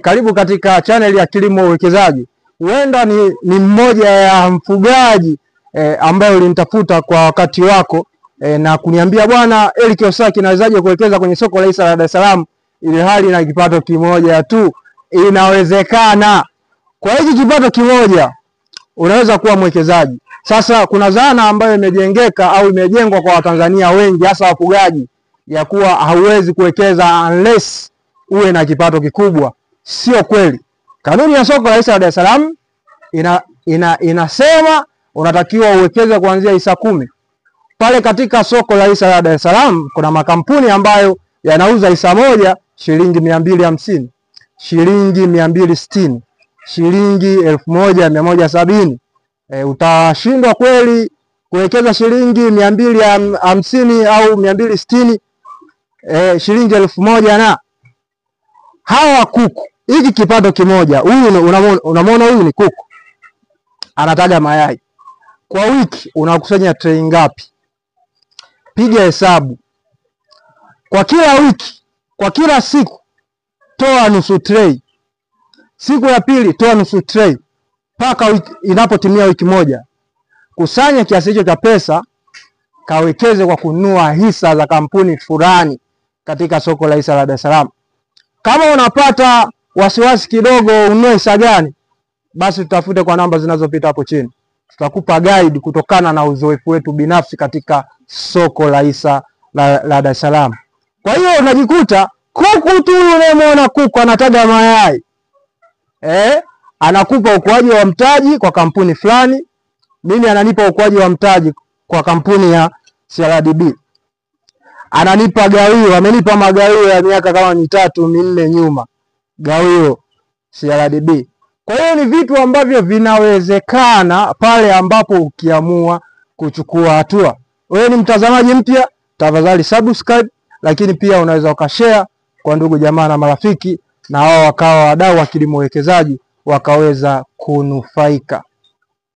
Karibu katika channel ya Kilimo Uwekezaji. Huenda ni mmoja ya mfugaji ambaye ulinitafuta kwa wakati wako na kuniambia bwana Eric Osaki, nawezaje kuwekeza kwenye soko la hisa la Dar es Salaam ili hali na kipato kimoja tu? Inawezekana. Kwa hiki kipato kimoja unaweza kuwa mwekezaji. Sasa kuna zana ambayo imejengeka au imejengwa kwa Watanzania wengi hasa wafugaji ya kuwa hauwezi kuwekeza unless uwe na kipato kikubwa. Sio kweli. Kanuni ya soko la hisa la Dar es Salaam inasema unatakiwa uwekeze kuanzia hisa 10. Pale katika soko la hisa la Dar es Salaam kuna makampuni ambayo yanauza hisa moja shilingi 250, shilingi 260, shilingi 1170. Utashindwa kweli kuwekeza shilingi 250 au 260 shilingi 1000 na hawa kuku? Hiki kipato kimoja, huyu unamwona huyu ni kuku anataga mayai. Kwa wiki unakusanya tray ngapi? Piga hesabu. Kwa kila wiki, kwa kila siku toa nusu tray. Siku ya pili toa nusu tray. Paka inapotimia wiki moja, kusanya kiasi hicho cha pesa, kawekeze kwa kununua hisa za kampuni fulani katika soko la hisa la Dar es Salaam. Kama unapata wasiwasi kidogo ununue hisa gani, basi tutafute kwa namba zinazopita hapo chini. Tutakupa guide kutokana na uzoefu wetu binafsi katika soko la hisa la Dar es Salaam. Kwa hiyo unajikuta kuku tu, unayemwona kuku anataga mayai, anakupa ukuaji wa mtaji kwa kampuni fulani. Mimi ananipa ukuaji wa mtaji kwa kampuni ya CRDB. Ananipa gawio, amenipa magawio ya miaka kama 3-4 nyuma. Gawio CRDB. Kwa hiyo ni vitu ambavyo vinawezekana pale ambapo ukiamua kuchukua hatua. Wewe ni mtazamaji mpya, tafadhali subscribe, lakini pia unaweza ukashare kwa ndugu jamaa na marafiki, na wao wakawa wadau wa kilimo uwekezaji wakaweza kunufaika.